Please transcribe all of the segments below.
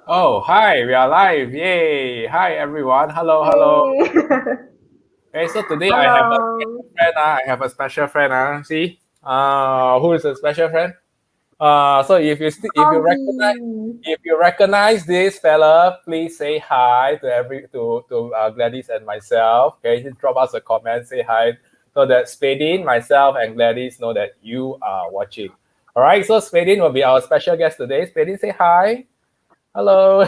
Oh, hi, we are live. Yay. Hi, everyone. Hello, hello. Hey. Okay, so today I have a Hello. special friend. I have a special friend. See, who is a special friend? So Hobby. if you recognize this fella, please say hi to Gladys and myself. Okay, just drop us a comment, say hi, so that Spadine, myself, and Gladys know that you are watching. All right, so Spadine will be our special guest today. Spadine, say hi. Hello.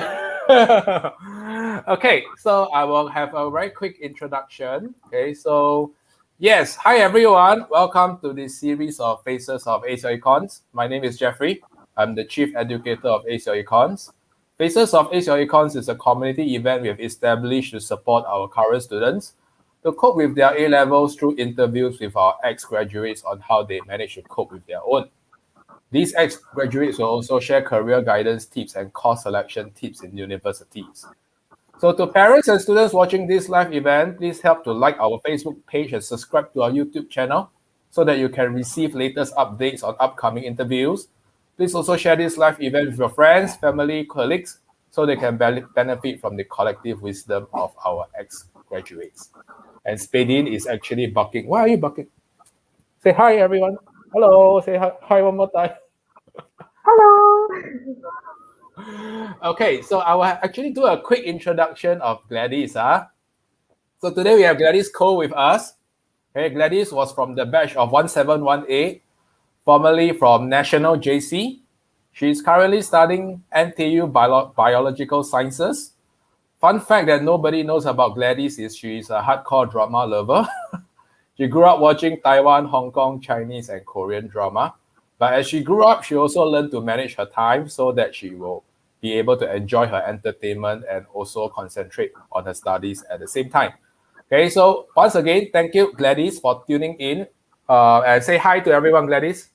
Okay, so I will have a very quick introduction. Okay, so yes, hi everyone. Welcome to this series of Faces of Asia Econs. My name is Jeffrey. I'm the Chief Educator of Asia Econs. Faces of Asia Econs is a community event we have established to support our current students to cope with their A levels through interviews with our ex graduates on how they manage to cope with their own. These ex-graduates will also share career guidance tips and course selection tips in universities. So to parents and students watching this live event, please help to like our Facebook page and subscribe to our YouTube channel so that you can receive latest updates on upcoming interviews. Please also share this live event with your friends, family, colleagues, so they can benefit from the collective wisdom of our ex-graduates. And Spadine is actually barking. Why are you barking? Say hi, everyone. Hello. Say hi one more time. Hello. Okay, so I will actually do a quick introduction of Gladyss. So today we have Gladys Koh with us. Okay, Gladys was from the batch of 1718, formerly from National JC. She's currently studying NTU Biological Sciences. Fun fact that nobody knows about Gladys is she's a hardcore drama lover. She grew up watching Taiwan, Hong Kong, Chinese, and Korean drama. But as she grew up, she also learned to manage her time so that she will be able to enjoy her entertainment and also concentrate on her studies at the same time. Okay, so once again, thank you, Gladys, for tuning in. And say hi to everyone, Gladys.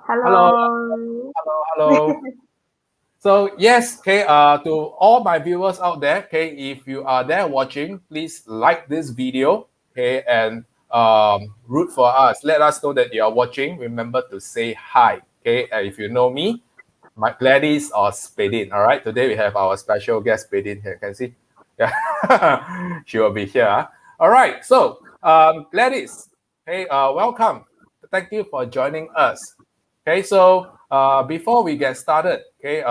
Hello, Hello. hello, hello. So yes, okay, to all my viewers out there, okay, if you are there watching, please like this video, okay, and root for us. Let us know that you are watching. Remember to say hi, okay. And if you know me, my Gladys or Spadine. All right, today we have our special guest Spadine here. Can you see? Yeah, she will be here. All right, so Gladys, hey, welcome. Thank you for joining us. Okay, so before we get started, okay,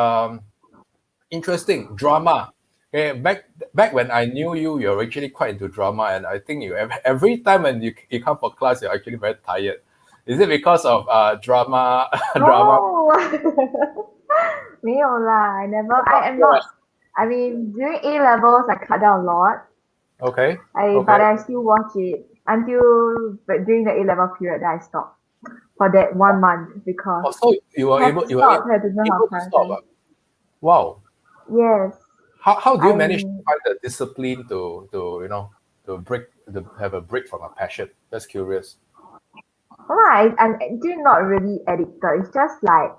interesting drama. Okay, back when I knew you, you're actually quite into drama, and I think you every time when you come for class, you're actually very tired. Is it because of drama drama? No. 没有啦, I never, I am not, I mean, during A levels, I cut down a lot. Okay, But okay. I still watch it until but during the A level period that I stopped for that 1 month because Oh, so have to stop, have to know how able to to stop. prioritize. Wow. Yes, How do you I manage to find the discipline to to break to have a break from a passion? That's curious. well, I'm actually not really addicted. It's just like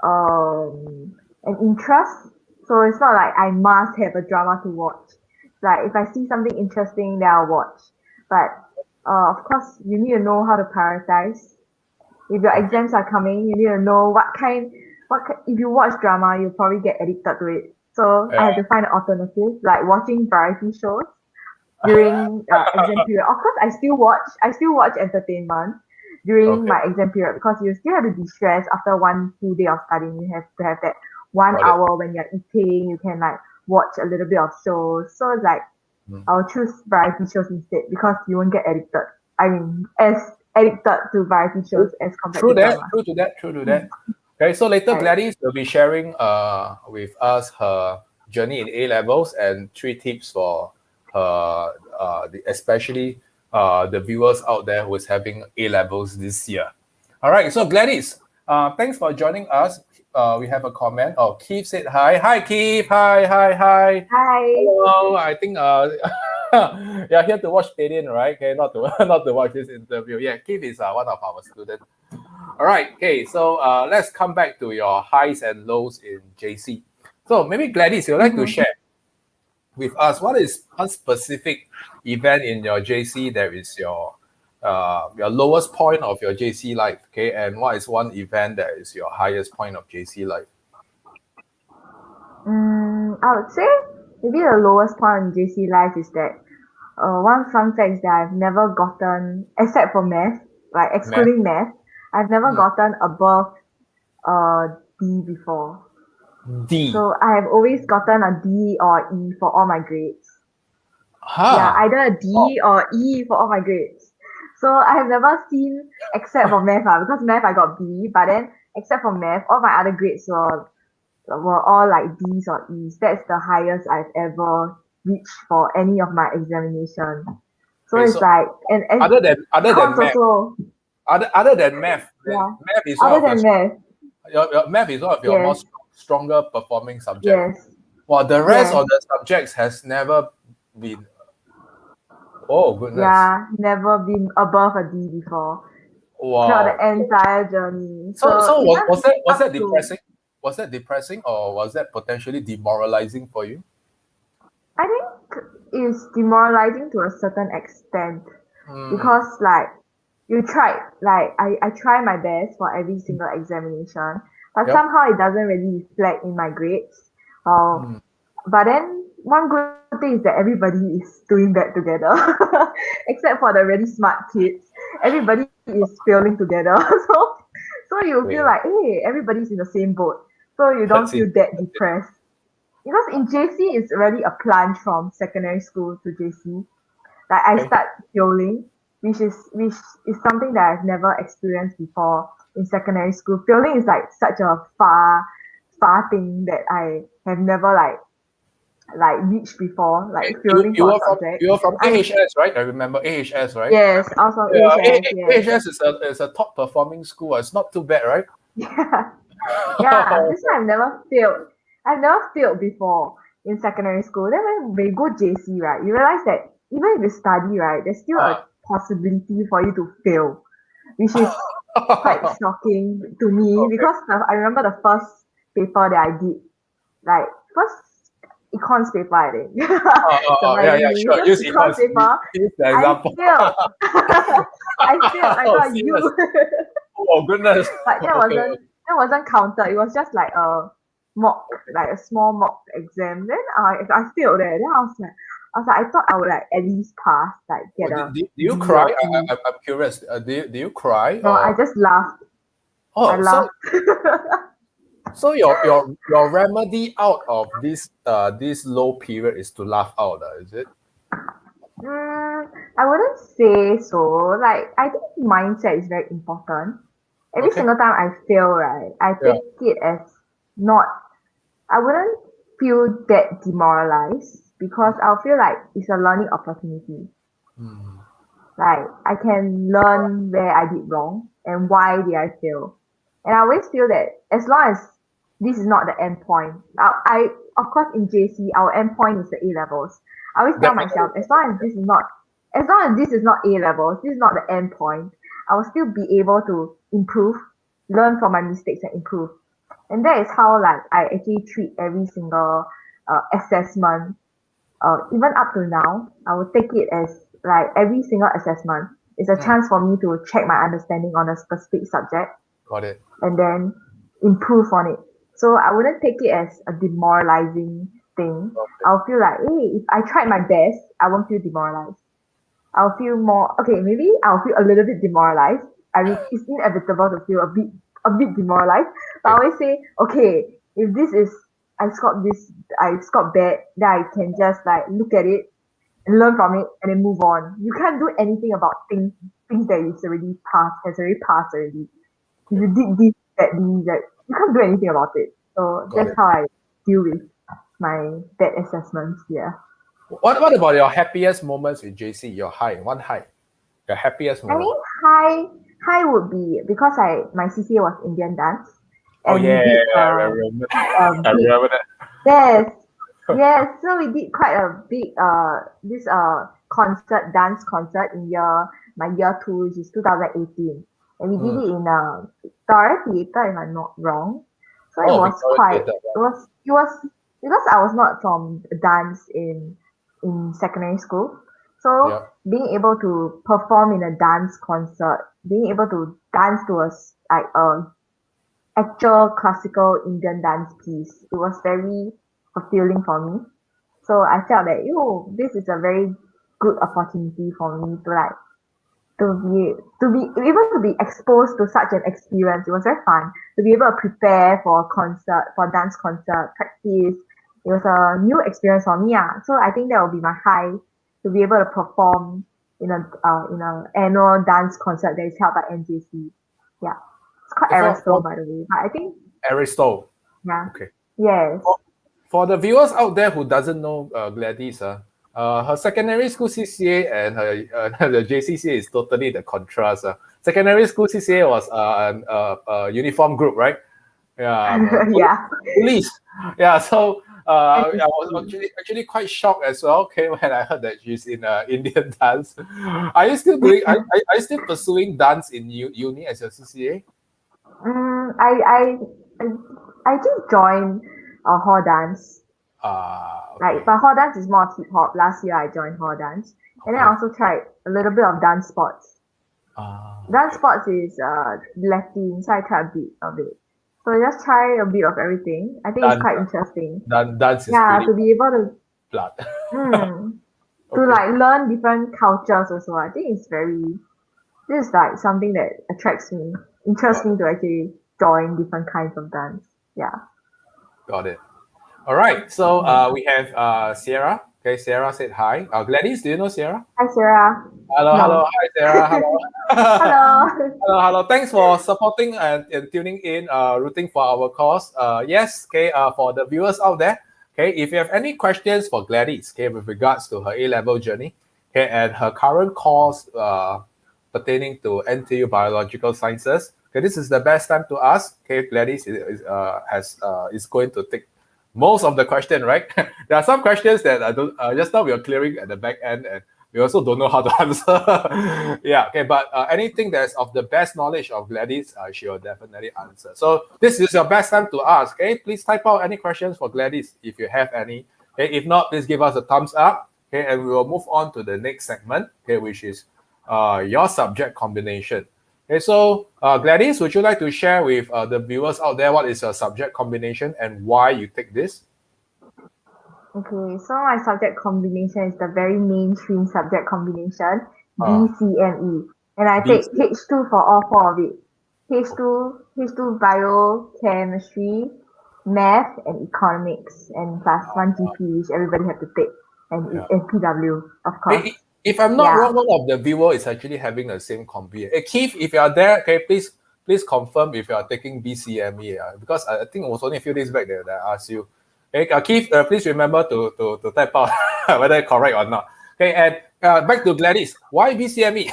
an interest. So it's not like I must have a drama to watch. Like if I see something interesting, then I'll watch. But of course, you need to know how to prioritize. If your Okay. exams are coming, you need to know if you watch drama, you'll probably get addicted to it. So I have Yeah. to find an alternative, like watching variety shows during exam period. Of course, I still watch entertainment during Okay. my exam period because you still have to de-stress after one full day of studying. You have to have that one Got it. hour when you're eating. You can like watch a little bit of shows. So it's like Mm. I'll choose variety shows instead because you won't get addicted. I mean, as addicted to variety shows True, as compared true to that. drama. True to that. True to that. Okay. So later, Right. Gladys will be sharing with us her journey in A levels and three tips for her especially the viewers out there who is having A levels this year. All right. So Gladys, thanks for joining us. We have a comment. Oh, Keith said hi. Hi, Keith. Hi, hi, hi. Hi. Hello. I think you're here to watch Stadium, right? Okay, not to not to watch this interview. Yeah, Keith is one of our students. All right. Okay. So let's come back to your highs and lows in JC. So maybe Gladys, you'd like to Mm-hmm. share with us what is one specific event in your JC that is your lowest point of your JC life, okay? And what is one event that is your highest point of JC life? I would say maybe the lowest point in JC life is that one fun fact is that I've never gotten, except for math, like Math. excluding math, I've never Mm. gotten above D before. D. So I have always gotten a D or E for all my grades. Yeah, Huh. either a Oh, D or E for all my grades. So I have never seen, except for math, because math I got B, but then except for math, all my other grades were all like D's or E's. That's the highest I've ever reached for any of my examination. So okay. it's So like, and other than econs math, also, other than math, then yeah. math is one Other of than math, your math is one of your more yes, stronger performing subject. yes, While the rest yes, of the subjects has never been. Oh goodness! yeah, never been above a D before throughout Wow. the entire journey. So So even was up that to, depressing? Was that depressing or was that potentially demoralizing for you? I think it's demoralizing to a certain extent Hmm. because like you tried, like I try my best for every single examination, but Yep. somehow it doesn't really reflect in my grades. Uh, Hmm. but then one good thing is that everybody is doing that together, except for the really smart kids. Everybody is failing together, so you feel Okay. like hey, everybody's in the same boat, so you don't That's feel that depressed. Because in JC it's really a plunge from secondary school to JC. Like I okay. start failing, which is something that I've never experienced before in secondary school. Failing is like such a far thing that I have never like reached before, like failing for a subject. You were from And AHS, right? I remember AHS, right? yes, also Yeah, AHS, yes. AHS is a top performing school. It's not too bad, right? Yeah. Yeah, this one I've never failed. I've never failed before in secondary school. Then when you go JC, right, you realize that even if you study, right, there's still a possibility for you to fail, which is quite Okay. shocking to me because I remember the first paper that I did, like first econs paper, I think. Yeah, yeah, Surprisingly, sure. first Use econs econs. paper, Use the I example. failed. I failed. I Oh, got a serious. U. Oh, goodness. But Okay. that wasn't counted. It was just like a mock, like a small mock exam. Then I failed there. Then I thought I would like at least pass, like Oh, get a do you D cry? or E. I'm curious. Do you cry No, I or just laughed. I oh laughed. so your remedy out of this low period is to laugh out, is it? I wouldn't say so. Like I think mindset is very important. Every Okay. single time I fail, right, I Yeah. take it as not. I wouldn't feel that demoralized because I'll feel like it's a learning opportunity. Hmm. Like I can learn where I did wrong and why did I fail. And I always feel that as long as this is not the end point. I of course in JC our end point is the A levels. I always tell Definitely. myself as long as this is not A levels, this is not the end point, I will still be able to improve, learn from my mistakes and improve. And that is how like I actually treat every single assessment even up to now, I would take it as like every single assessment is a Hmm. chance for me to check my understanding on a specific subject Got it. and then improve on it. So I wouldn't take it as a demoralizing thing. Okay. I'll feel like, hey, if I tried my best, I won't feel demoralized. I'll feel more okay, maybe I'll feel a little bit demoralized. I mean it's inevitable to feel a bit demoralized. But I Okay. always say, okay, if I scored bad, then I can just like look at it and learn from it and then move on. You can't do anything about things that has already passed already. If Okay. you did this, that, you can't do anything about it. So Got that's it. how I deal with my bad assessments. Yeah. What about your happiest moments in JC? Your high. Your happiest I moment. think high would be because my CCA was Indian dance Oh and we yeah, did I remember. a I big remember that. yes yes, so we did quite a big this dance concert in my year two, which is 2018, and we did Hmm. it in Victoria Theatre if I'm not wrong. So Oh, Victoria Theatre. it was because I was not from dance in secondary school. So Yeah. being able to perform in a dance concert, being able to dance to like a actual classical Indian dance piece, it was very fulfilling for me. So I felt that, this is a very good opportunity for me to like to be able to be exposed to such an experience. It was very fun to be able to prepare for a concert, for dance concert, practice. It was a new experience for me. So I think that will be my high to be able to perform in a annual dance concert that is held by NJC. Yeah. It's called Aristo, by the way. But I think Aristo. yeah. Okay. Yes. For the viewers out there who doesn't know Gladyss, her secondary school CCA and her the JCCA is totally the contrast. Secondary school CCA was a uniform group, right? Yeah, Yeah. police. Yeah, so I was NJC. actually quite shocked as well. Okay, when I heard that she's in Indian dance. Are you still doing? Are you still pursuing dance in uni as your CCA? Mm, I I I did join a hall dance. Okay. But hall dance is more of hip hop. Last year I joined hall dance, and then I Okay. also tried a little bit of dance sports. Dance Okay. sports is Latin, so I tried a bit of it. So I just try a bit of everything. I think it's Dance, quite interesting. dance is Yeah, pretty to be able to blood. mm, to Okay. like learn different cultures also. I think this is like something that attracts me, interests Got me it. to actually join different kinds of dance. Yeah. Got it. All right. So Mm. we have Sierra. Okay, Sierra said hi. Gladyss, do you know Sierra? Hi, Sarah. Hello, hello. No. Hi, Sarah. Hello. Hello. Hello, hello. Thanks for supporting and tuning in, rooting for our cause. Yes, okay, for the viewers out there, okay, if you have any questions for Gladyss, okay, with regards to her A-level journey, okay, and her current course pertaining to NTU Biological Sciences, okay, this is the best time to ask. Okay, Gladyss is going to take most of the question, right? There are some questions that I don't. Just now we are clearing at the back end, and we also don't know how to answer. Yeah, okay, but anything that's of the best knowledge of Gladyss, she will definitely answer. So this is your best time to ask. Okay, please type out any questions for Gladyss if you have any. Okay, if not, please give us a thumbs up. Okay, and we will move on to the next segment. Okay, which is your subject combination. Okay, so Gladyss, would you like to share with the viewers out there what is your subject combination and why you take this? Okay, so my subject combination is the very mainstream subject combination, Uh, BCME. And I take BC. H2 for all four of it. H2 biochemistry, math, and economics, and plus one GP, which everybody have to take, Yeah. and PW, of course. If I'm not Yeah. wrong, one of the viewer is actually having the same combi. Hey, Keith, if you are there, okay, please confirm if you are taking BCME. Because I think it was only a few days back that I asked you. Okay, Keith, please remember to type out whether it's correct or not. Okay, and back to Gladyss. Why BCME?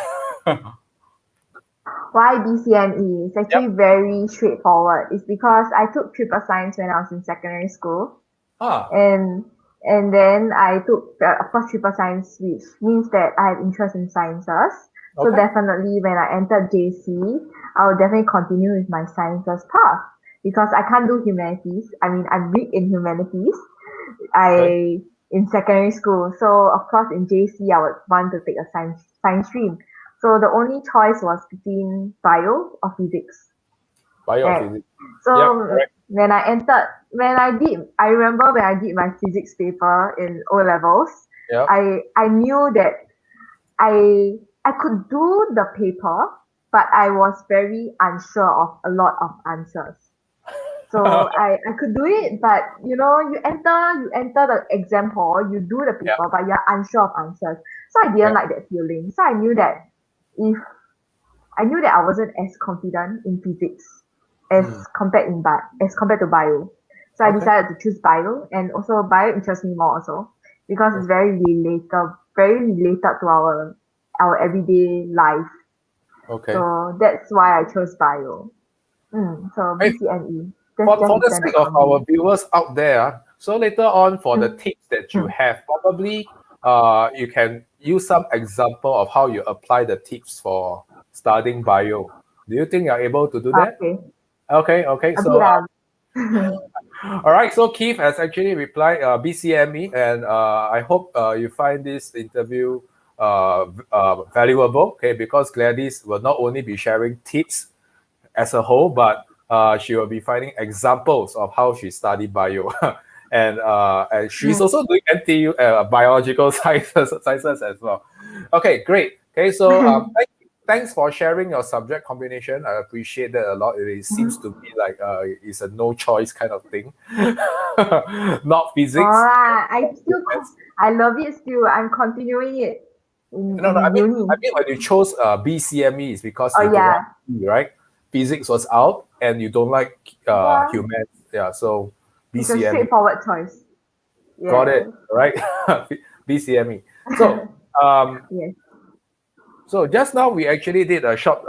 Why BCME? It's actually Yep. very straightforward. It's because I took triple science when I was in secondary school. Ah, and and then I took of course triple science, which means that I have interest in sciences. So okay. definitely when I entered JC, I will definitely continue with my sciences path because I can't do humanities. I mean, I'm weak in humanities. Okay. I in secondary school, so of course in JC I would want to take a science stream. So the only choice was between bio or physics. Right. Biophysics. Yep, So correct. I remember when I did my physics paper in O levels, Yep. I knew that I could do the paper, but I was very unsure of a lot of answers. So I could do it, but you enter the exam hall, you do the Yep. paper, but you're unsure of answers. So I didn't Yep. like that feeling. So if I knew that I wasn't as confident in physics as Mm, compared to bio. So I okay. decided to choose bio, and also bio interests me more also because it's Okay. very related to our everyday life. Okay. So that's why I chose bio. So Hey, BCME. That's for just the the sake standard of our combi. viewers out there, so later on for the Mm, tips that you mm. have, probably you can use some example of how you apply the tips for studying bio. Do you think you're able to do that? Okay. Okay, okay. A bit So um all right, so Keith has actually replied BCME, and I hope you find this interview valuable. Okay, because Gladyss will not only be sharing tips as a whole, but she will be finding examples of how she studied bio. and she's also doing NTU Biological Sciences as well. Okay, great. Okay, so thanks for sharing your subject combination. I appreciate that a lot. It seems to be like it's a no choice kind of thing, not physics. I love it still. I'm continuing it No, in uni. I mean when you chose BCME, it's because you Oh don't yeah, like E, right? Physics was out, and you don't like yeah. humans. Yeah, so It's a BCME. straightforward choice. Got Yeah. it, right? BCME. So, Yes. so just now we actually did a short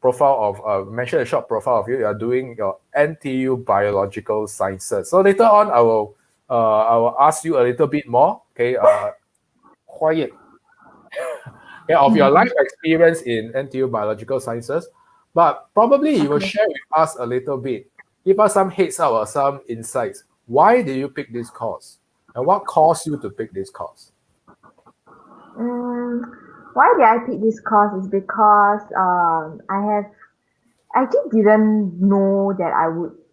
profile of mentioned a short profile of you. You are doing your NTU Biological Sciences. So later on, I will ask you a little bit more. Okay, quiet. Yeah, of your life experience in NTU Biological Sciences, but probably you will Okay. share with us a little bit. Give us some heads up or some insights. Why did you pick this course? And what caused you to pick this course? Mm, why did I pick this course is because I actually didn't know that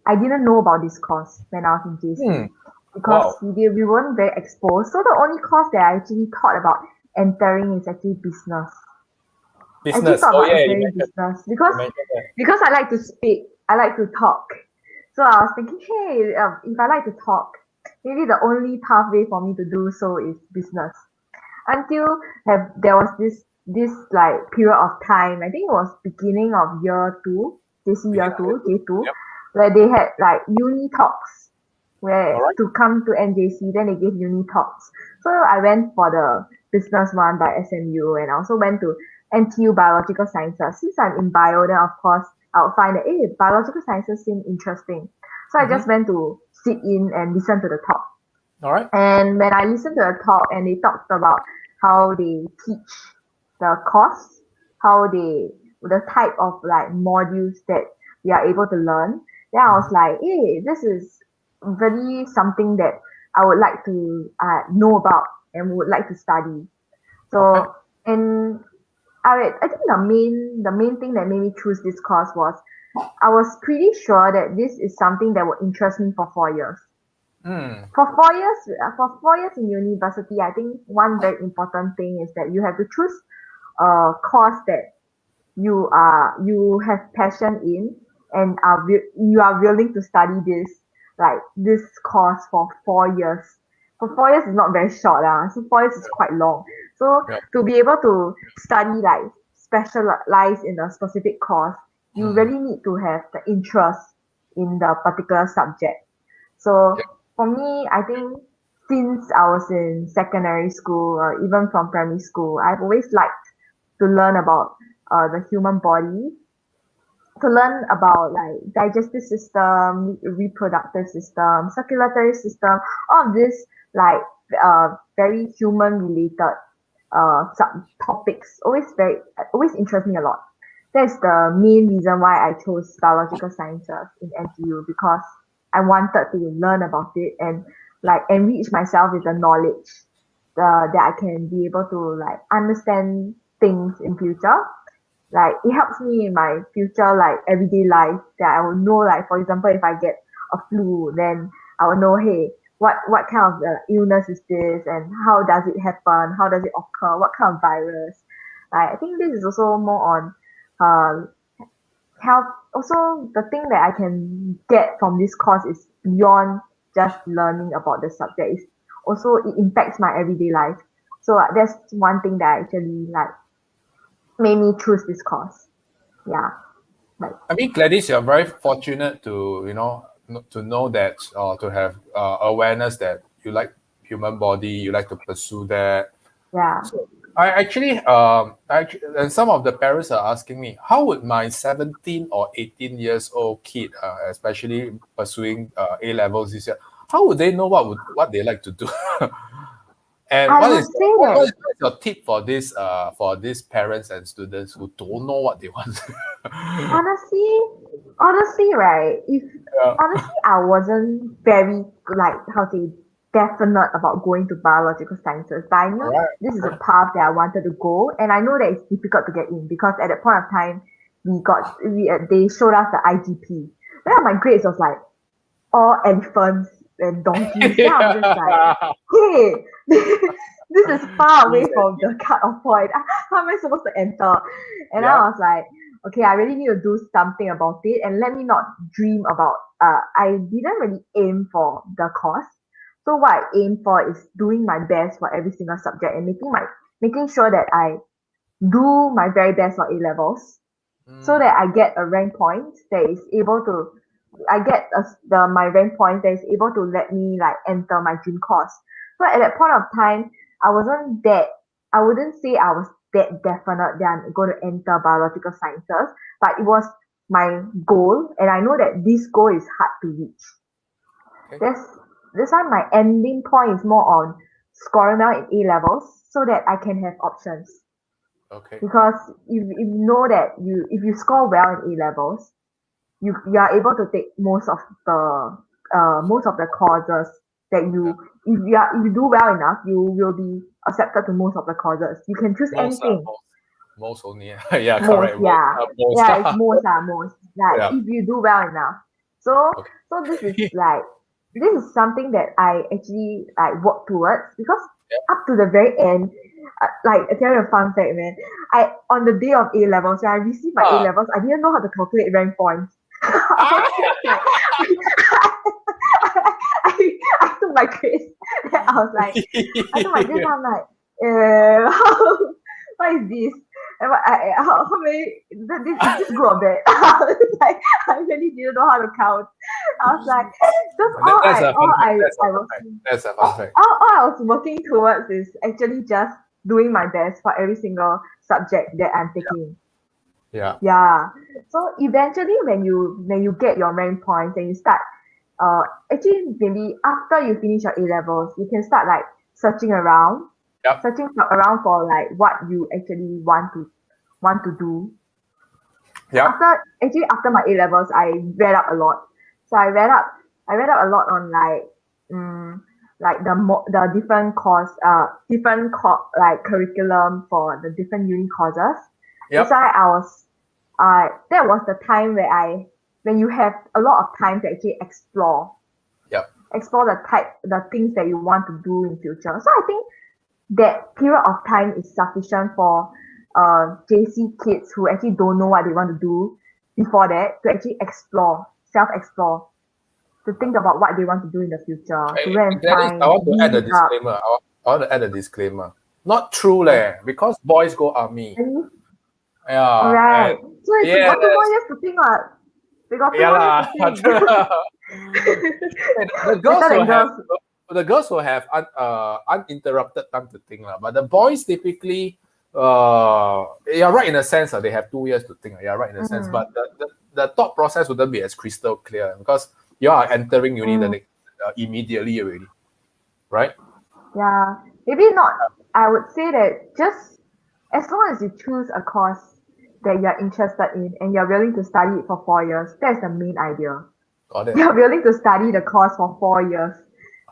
I didn't know about this course when I was in JC Hmm. because Wow. we weren't very exposed. So the only course that I actually thought about entering is actually business. I actually Business. thought Oh about yeah, entering business you mentioned that. because I like to speak, I like to talk. So I was thinking, hey, if I like to talk, maybe the only pathway for me to do so is business. Until there was this like period of time, I think it was beginning of year two, JC year Beginning two, of it. J2, Yep. where they had like uni talks where All right. to come to NJC, then they gave uni talks. So I went for the business one by SMU, and I also went to NTU Biological Sciences. Since I'm in bio, then of course I'll find that biological sciences seem interesting. So I just went to sit in and listen to the talk. All right. And when I listened to the talk and they talked about how they teach the course, how the type of like modules that we are able to learn, then I was like, hey, this is really something that I would like to know about and would like to study. Okay. So, and I think the main thing that made me choose this course was I was pretty sure that this is something that would interest me for 4 years. Hmm. For 4 years in university, I think one very important thing is that you have to choose a course that you have passion in and you are willing to study this course for 4 years. For 4 years is not very short, so 4 years is quite long. So Yeah. to be able to study like specialize in a specific course, you really need to have the interest in the particular subject. So for me, I think since I was in secondary school or even from primary school, I've always liked to learn about the human body, to learn about like digestive system, reproductive system, circulatory system, all of this like very human related sub topics always interest me a lot. That's the main reason why I chose biological sciences in NTU because I wanted to learn about it and like enrich myself with the knowledge that I can be able to like understand things in future. Like it helps me in my future like everyday life that I will know like for example if I get a flu then I will know hey what kind of illness is this and how does it happen, how does it occur, what kind of virus. Like I think this is also more on uh health. Also the thing that I can get from this course is beyond just learning about the subject. It's also it impacts my everyday life. So that's one thing that I actually like made me choose this course. Yeah. Like I mean, Gladys, you're very fortunate to to know that or to have awareness that you like human body, you like to pursue that. yeah. So and some of the parents are asking me, how would my 17 or 18 years old kid, especially pursuing A levels this year, how would they know what they like to do? And I would say what is that your tip for these parents and students who don't know what they want? honestly honestly right if Yeah. honestly I wasn't very like how to say definite about going to biological sciences, but I All knew right. this is a path that I wanted to go and I know that it's difficult to get in because at that point of time they showed us the IGP. Then my grades was like all elephants and donkeys. Then I'm just like, hey, this is far away from the cut-off point. How am I supposed to enter? And I was like, okay, I really need to do something about it, and let me not dream about. I didn't really aim for the course. So what I aim for is doing my best for every single subject and making sure that I do my very best for A levels, so that I get a rank point that is able to I get my rank point that is able to let me like enter my dream course. So at that point of time, I wouldn't say I was that definite that I'm going to enter biological sciences, but it was my goal, and I know that this goal is hard to reach. Okay. That's why my ending point is more on scoring well in A levels so that I can have options. Okay. Because if you know that if you score well in A levels, you are able to take most of the courses that if you do well enough, you will be accepted to most of the courses. You can choose anything. Most only. Yeah, Most, correct. yeah. Most. Yeah, it's most. Like Yeah. if you do well enough. So Okay. so this is something that I actually like work towards, because up to the very end, like I tell you a fun fact, man. On the day of A levels, when I received my A levels, I didn't know how to calculate rank points. I was just like, I took my quiz. Then I was like, I took my quiz. I'm like, what is this? And how many? Is this good or bad? Like, I really didn't know how to count. I was like, That's a fun fact. all I was working towards is actually just doing my best for every single subject that I'm taking. Yeah. Yeah. So eventually, when you get your rank points and you start, actually maybe after you finish your A levels, you can start like searching around for like what you actually want to do. Yeah. After my A levels, I read up a lot. So I read up a lot on like the different like curriculum for the different uni courses. Yep. That's why that was the time when you have a lot of time to actually explore. Yep. Explore the things that you want to do in future. So I think that period of time is sufficient for JC kids who actually don't know what they want to do before that, to actually self-explore, to think about what they want to do in the future, to go and find. I want to add a disclaimer. I want to add a disclaimer. Not true, because boys go army. Yeah. Alright. So it's got 2 more years to think what. We got 2 more years to think. The girls will have uninterrupted time to think, but the boys typically, you're right in a sense that they have 2 years to think. You're right in a sense, but the thought process wouldn't be as crystal clear because you are entering uni immediately already, right? Yeah, maybe not. I would say that just as long as you choose a course that you're interested in and you're willing to study it for 4 years, that's the main idea. Got it. You're willing to study the course for 4 years.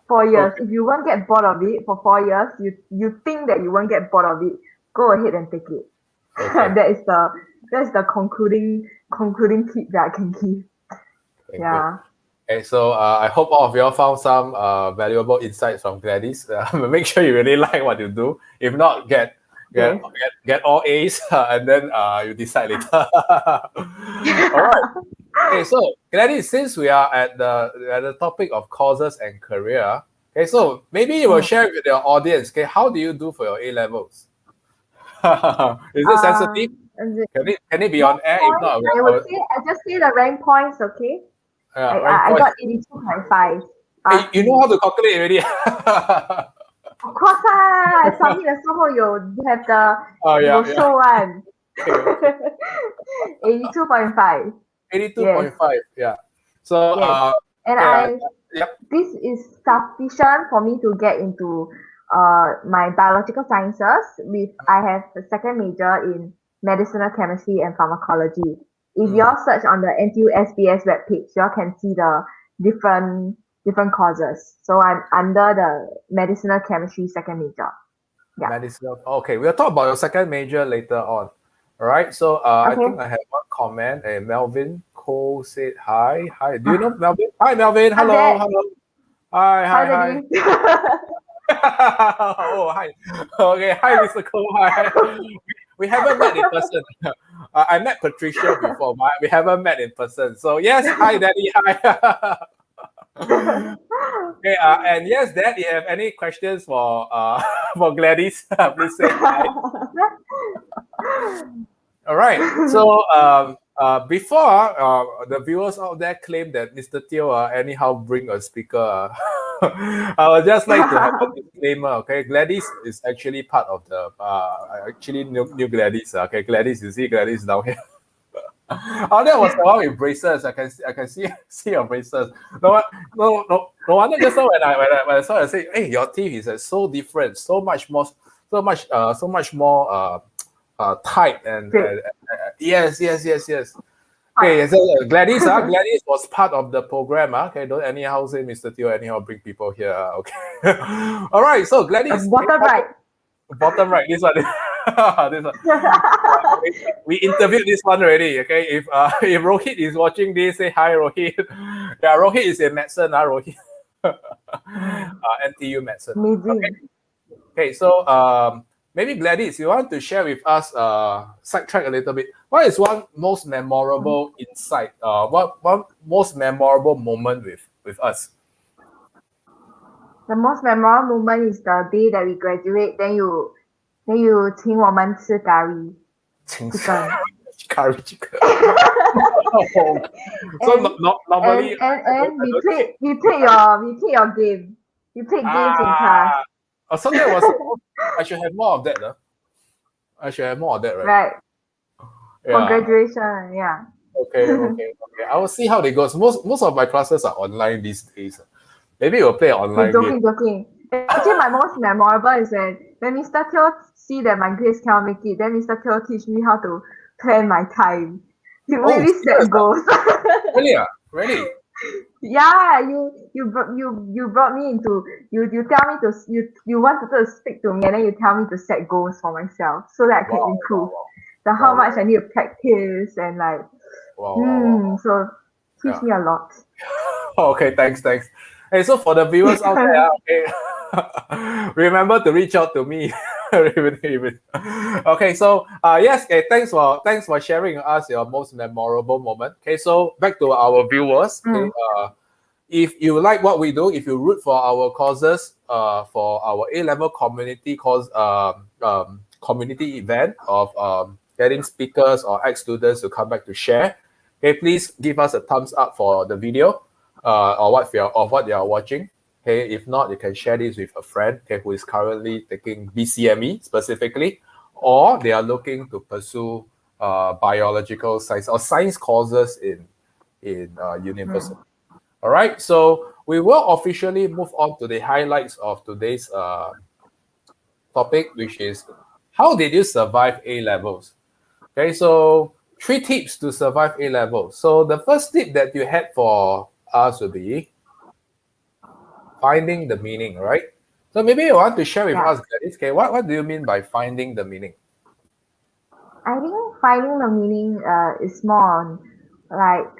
4 years. Okay. If you won't get bored of it for 4 years, you think that you won't get bored of it, go ahead and take it. Okay. That's the concluding tip that I can give. Okay, yeah. Good. Okay, so I hope all of you all found some valuable insights from Gladyss. Make sure you really like what you do. If not, get all A's and then you decide later. All right. Okay, so Gladyss, since we are at the topic of courses and career, okay, so maybe you will share with your audience. Okay, how do you do for your A levels? Is it sensitive? Can it be on air? If not, I just say the rank points. Okay. I got 82.5. You know how to calculate already. Of course, I submit the somehow you have the show one. 82.5. 82.5. Yeah. So this is sufficient for me to get into my biological sciences. I have a second major in medicinal chemistry and pharmacology. If you all search on the NTU SBS webpage, you all can see the different courses. So I'm under the medicinal chemistry second major. Yeah. Medicinal. Okay, we'll talk about your second major later on. All right. So I think I have one comment. Melvin Koh said hi. Hi. Do you know Melvin? Hi, Melvin. Hello. Hi, Hi, hi, hi. Daddy. Oh, hi. Okay, hi, Mr. Koh. Hi. We haven't met in person. I met Patricia before, but we haven't met in person. So yes, hi, Daddy. Hi. Okay, and yes, Dad, you have any questions for for Gladyss? Please say hi. All right. So before the viewers out there claim that Mr. Teo anyhow bring a speaker, I would just like to have a disclaimer. Okay, Gladyss is actually part of the actually new Gladyss. Okay, Gladyss, you see Gladyss down here. Oh, that was the one with braces. I can see see your braces. No wonder just now when I saw it, I say, hey, your teeth is so different, so much more tight and yes. Okay, so Gladyss, Gladyss was part of the program. Okay, don't anyhow say Mr. Teo, anyhow bring people here. Okay. All right, so Gladyss, Bottom right. bottom right, this one. This one. We interviewed this one already. Okay, if if Rohit is watching this, say hi, Rohit. Yeah, Rohit is in medicine, Rohit. NTU medicine. Amazing. Okay, so maybe Gladyss, you want to share with us, sidetrack a little bit. What is one most memorable insight? What one most memorable moment with us? The most memorable moment is the day that we graduate. Then you 请我们吃 curry chicken. Curry chicken. So and normally, and I we don't played think. we played your game. We played games in class, So that was. I should have more of that, no? I should have more of that, right? right? For Yeah. graduation, yeah. Okay. I will see how it goes. Most of my classes are online these days. Maybe we'll play an Okay, online game. joking. Actually, my most memorable is when Mr. Teo see that my grades cannot make it, then Mr. Teo teach me how to plan my time. He Oh, really set serious? goals. Really? Really? Yeah, you brought me into you tell me to you wanted to speak to me and then you tell me to set goals for myself so that I can improve. So how much I need to practice and like Wow. so teach Yeah. me a lot. Okay, thanks. Hey, so for the viewers out there, okay, remember to reach out to me. Okay, so yes, okay, thanks for sharing with us your most memorable moment. Okay, so back to our viewers. Okay, if you like what we do, if you root for our causes, for our A-level community cause community event of getting speakers or ex-students to come back to share, okay, please give us a thumbs up for the video or what you are watching. Okay, if not, you can share this with a friend, okay, who is currently taking BCME specifically, or they are looking to pursue biological science or science courses in university. All right, so we will officially move on to the highlights of today's topic, which is how did you survive A levels? Okay, so 3 tips to survive A levels. So the first tip that you had for us would be finding the meaning, right? So maybe you want to share with Yeah. us, Gladys, okay, what do you mean by finding the meaning? I think finding the meaning is more on like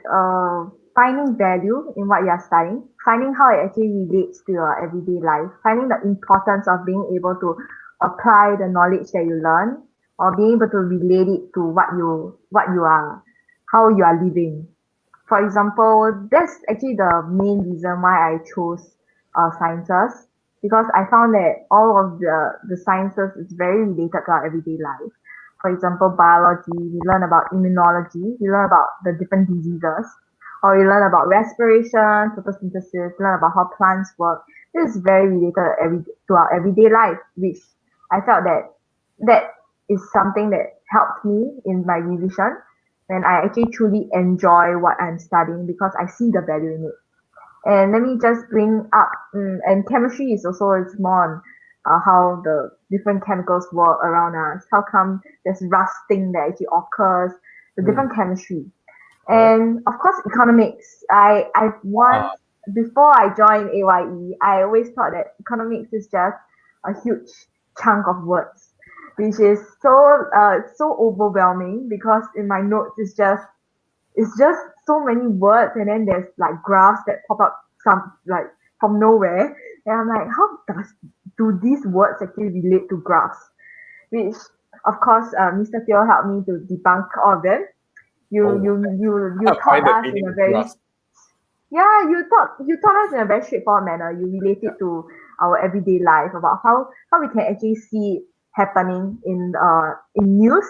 finding value in what you're studying, finding how it actually relates to your everyday life, finding the importance of being able to apply the knowledge that you learn or being able to relate it to what you are how you are living. For example, that's actually the main reason why I chose sciences because I found that all of the sciences is very related to our everyday life. For example, biology, we learn about immunology, we learn about the different diseases, or we learn about respiration, photosynthesis, learn about how plants work. This is very related to our everyday life, which I felt that is something that helped me in my revision when I actually truly enjoy what I'm studying because I see the value in it. And let me just bring up, and chemistry is also it's more on how the different chemicals work around us. How come there's rusting that actually occurs? The different chemistry, and of course economics. I once before I joined AYE, I always thought that economics is just a huge chunk of words, which is so overwhelming because in my notes it's just so many words and then there's like graphs that pop up some like from nowhere. And I'm like, do these words actually relate to graphs? Which, of course, Mr. Theo helped me to debunk all of them. You I taught find the us in meaning a of very grass. yeah, you taught us in a very straightforward manner. You relate it to our everyday life about how we can actually see it happening in news,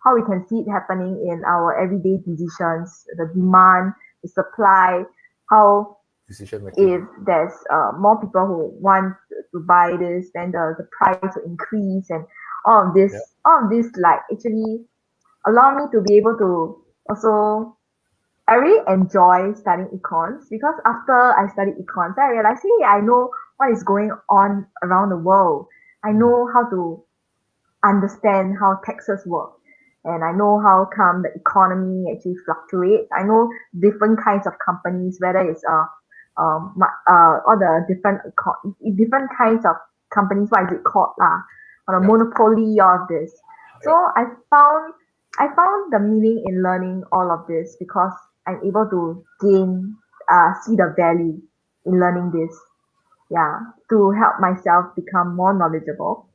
how we can see it happening in our everyday decisions, the demand, the supply, how Decision if making. there's more people who want to buy this, then the price will increase, and Yeah. all of this like actually allow me to be able to also I really enjoy studying econs because after I studied econs, I realized, hey, I know what is going on around the world. I Mm. know how to understand how taxes work. And I know how come the economy actually fluctuates. I know different kinds of companies, whether it's all the different kinds of companies, what is it called lah? Or the Yeah. monopoly of this. So Yeah. I found the meaning in learning all of this because I'm able to see the value in learning this. Yeah, to help myself become more knowledgeable.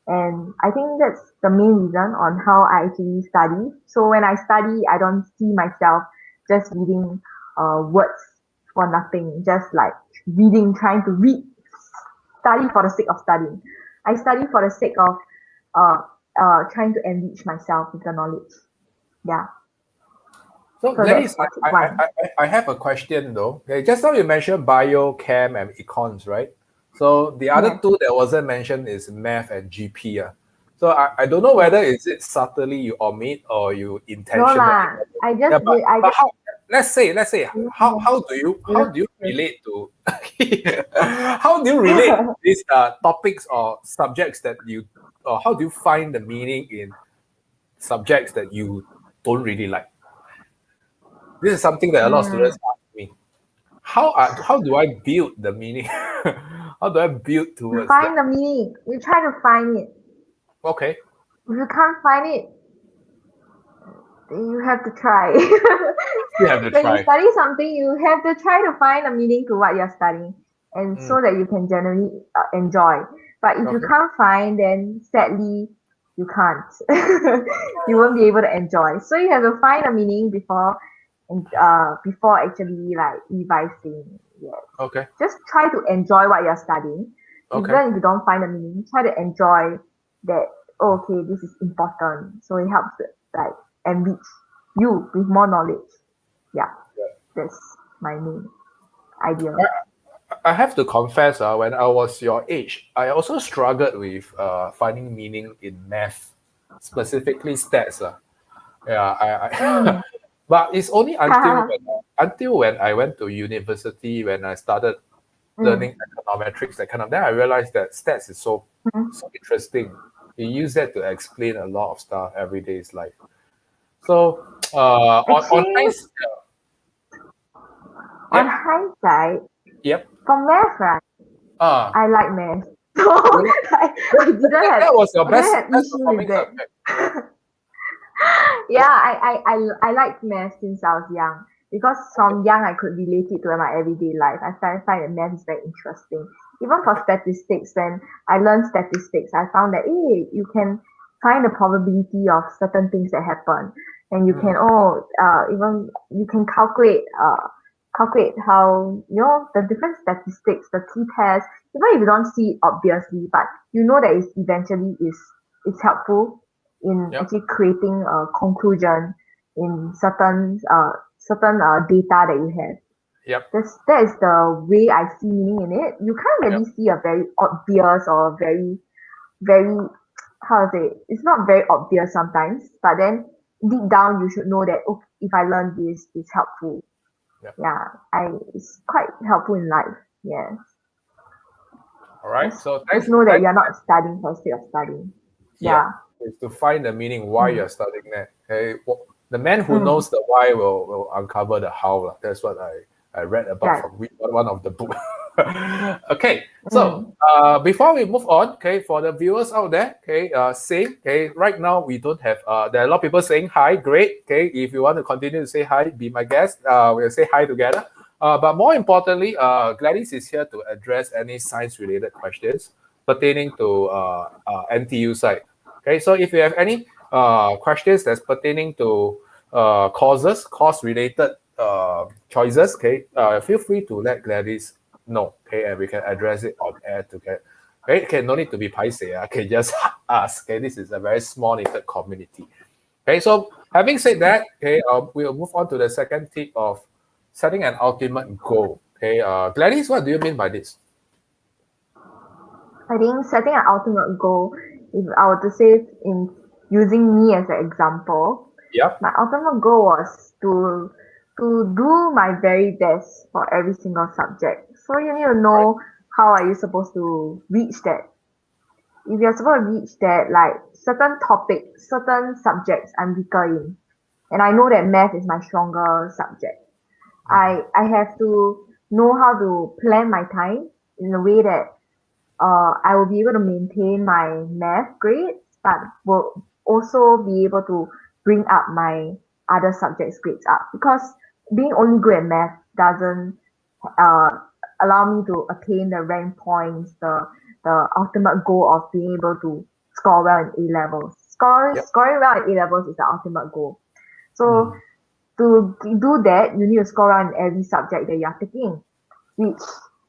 And I think that's the main reason on how I actually study. So when I study, I don't see myself just reading words for nothing, just like trying to study for the sake of studying. I study for the sake of uh, trying to enrich myself with the knowledge. Yeah, So so that's Gladys, part one. I have a question though. Okay, just now you mentioned bio, chem, and econs, right? So the other Yes. two that wasn't mentioned is math and GP. So I don't know Yes. whether is it subtly you omit or you No intentionally lah. omit. I Yeah, just did. I but just. how? Let's say how Yes. do you relate to how do you relate these topics or subjects that you or how do you find the meaning in subjects that you don't really like? This is something that a lot of Mm, students ask me. How do I build the meaning? How do I build you towards that? find the meaning. You try to find it. Okay, If you can't find it, then you have to try. you have to When you try. study something, you have to try to find a meaning to what you're studying, and Mm, so that you can generally enjoy. But if you okay, can't find, then sadly, you can't. You won't be able to enjoy. So you have to find a meaning before actually like revising. Yes. okay, Just try to enjoy what you're studying. okay. Even if you don't find a meaning, try to enjoy that. Oh, okay, this is important. So it helps to like enrich you with more knowledge. Yeah, that's my main idea. I have to confess, when I was your age, I also struggled with finding meaning in math, specifically stats. Yeah, Mm. but it's only until when I went to university when I started Mm. learning econometrics, that kind of. Then I realized that stats is Mm. so interesting. You use that to explain a lot of stuff everyday's life. So on Actually, nice, on yep, hindsight, yep. for math, right, Ah, I like math. So really? I didn't have That was your I didn't have best issue with performing that. subject. Yeah, I liked math since I was young because from young I could relate it to my everyday life. I find that math is very interesting. Even for Okay. statistics, when I learned statistics, I found that you can find the probability of certain things that happen, and you can Mm, even you can calculate how the different statistics, the t-test, even if you don't see it obviously, but you know that it's eventually is helpful in yep, actually creating a conclusion in certain data that you have. yep, That is the way I see meaning in it. You can't yep. really see a very obvious or very how to say it's not very obvious sometimes, but then deep down you should know that okay, if I learn this, it's helpful. Yep. Yeah, I it's quite helpful in life. Yes. All right. Just So just thanks, know that thanks. you're not studying for the sake of studying. Yep. Yeah. Is to find the meaning why Mm. you're studying that. Okay. The man who Mm. knows the why will uncover the how. Lah. That's what I read about Right. from one of the book. Okay. So Mm. before we move on, okay, for the viewers out there, okay, same. Okay, right now we don't have. There are a lot of people saying hi. Great. Okay, if you want to continue to say hi, be my guest. We'll say hi together. But more importantly, Gladys is here to address any science-related questions pertaining to NTU side. Okay, so if you have any questions that's pertaining to course-related choices, okay, feel free to let Gladys know, okay, and we can address it on air together. Okay, no need to be paiseh. Okay, just ask. Okay, this is a very small knitted community. Okay, so having said that, okay, we'll move on to the second tip of setting an ultimate goal. Okay, Gladys, what do you mean by this? I think setting an ultimate goal, if I were to say in using me as an example, Yep. my ultimate goal was to do my very best for every single subject. So you need to Right. know how are you supposed to reach that. If you're supposed to reach that, like certain topics, certain subjects I'm weaker in, and I know that math is my stronger subject. I have to know how to plan my time in a way that I will be able to maintain my math grades, but will also be able to bring up my other subjects grades up, because being only good at math doesn't uh, allow me to attain the rank points, the ultimate goal of being able to score well in A levels. Yep. Scoring well in A levels is the ultimate goal. So Mm. to do that, you need to score well in every subject that you are taking, which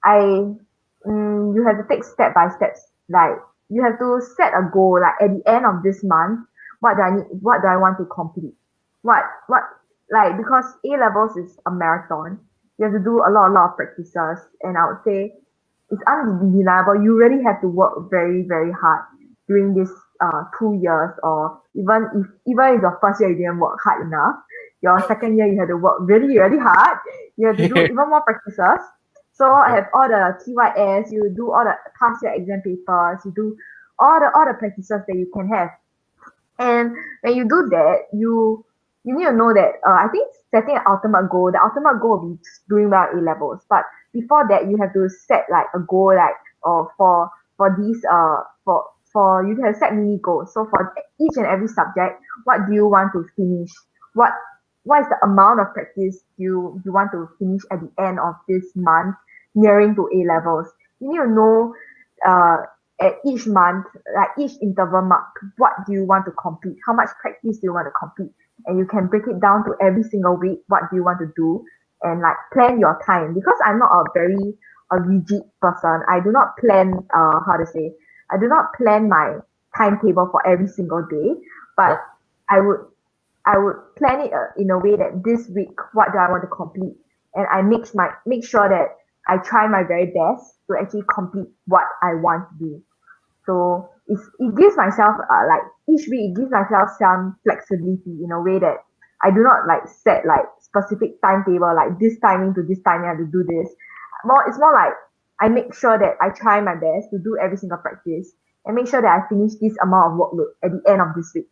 I you have to take step by steps. Like you have to set a goal. Like at the end of this month, what do I need? What do I want to complete? What like, because A levels is a marathon. You have to do a lot of practices, and I would say it's undeniable. You really have to work very hard during this 2 years, or even if your first year you didn't work hard enough, your second year you have to work really hard. You have to do even more practices. So I Yep. have all the TYS, you do all the past year exam papers, you do all the practices that you can have. And when you do that, you need to know that I think setting an ultimate goal, the ultimate goal will be doing well A levels. But before that, you have to set like a goal, like for these for you have set mini goals. So for each and every subject, what do you want to finish? What what is the amount of practice you want to finish at the end of this month, nearing to A levels? You need to know uh at each month, like each interval mark, what do you want to complete? How much practice do you want to complete? And you can break it down to every single week. What do you want to do? And like plan your time, because I'm not a rigid person. I do not plan how to say I do not plan my timetable for every single day, but Yep. I would I would plan it in a way that this week, what do I want to complete? And I make sure that I try my very best to actually complete what I want to do. So it gives myself like each week it gives myself some flexibility in a way that I do not like set like specific timetable, like this timing to this timing I have to do this. It's more like I make sure that I try my best to do every single practice and make sure that I finish this amount of workload at the end of this week.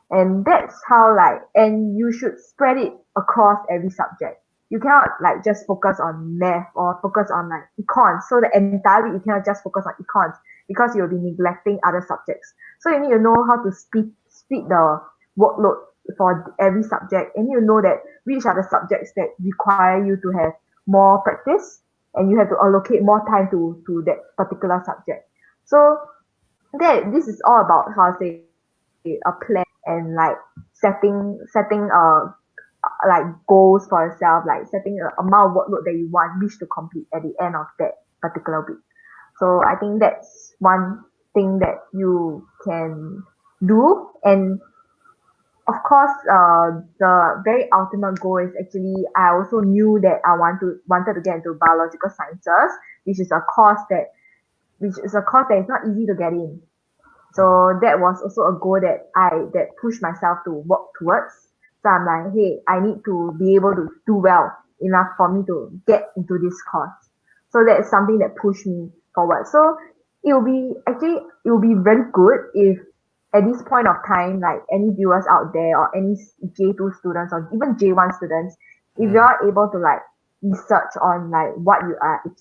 And that's how, like, and you should spread it across every subject. You cannot like just focus on math or focus on like econs. So the entire week you cannot just focus on econs, because you'll be neglecting other subjects. So you need to know how to split the workload for every subject, and you know that which are the subjects that require you to have more practice, and you have to allocate more time to that particular subject. So that this is all about how to say a plan, and like setting like goals for yourself, like setting a amount of workload that you want wish to complete at the end of that particular week. So I think that's one thing that you can do. And of course, the very ultimate goal is actually I also knew that I wanted to get into biological sciences, which is a course that is not easy to get in. So that was also a goal that pushed myself to work towards. So I'm like, hey, I need to be able to do well enough for me to get into this course. So that is something that pushed me forward. So it will be very good if at this point of time, like any viewers out there or any J2 students or even J1 students, if you Mm. are able to like research on like what do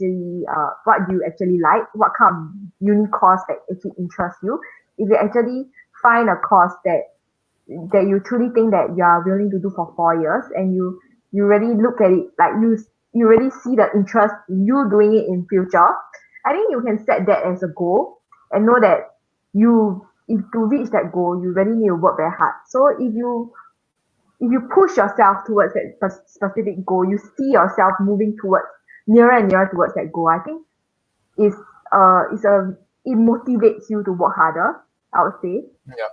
you actually like, what kind of uni course that actually interests you, if you actually find a course that you truly think that you are willing to do for 4 years, and you really look at it like you really see the interest in you doing it in future, I think you can set that as a goal and know that if to reach that goal, you really need to work very hard. So if you push yourself towards that specific goal, you see yourself moving towards nearer and nearer towards that goal. I think it's it motivates you to work harder, I would say. Yeah.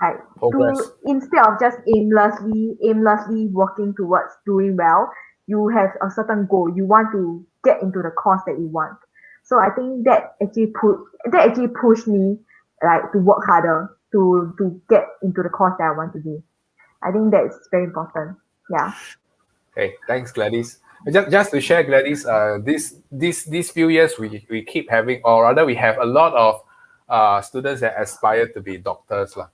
Like Progress. instead of just aimlessly working towards doing well, you have a certain goal. You want to get into the course that you want. So I think that actually pushed me like to work harder to get into the course that I want to do. I think that's very important. Yeah. Okay, thanks, Gladyss. Just to share, Gladyss, these few years we keep having, or rather we have a lot of students that aspire to be doctors, lah.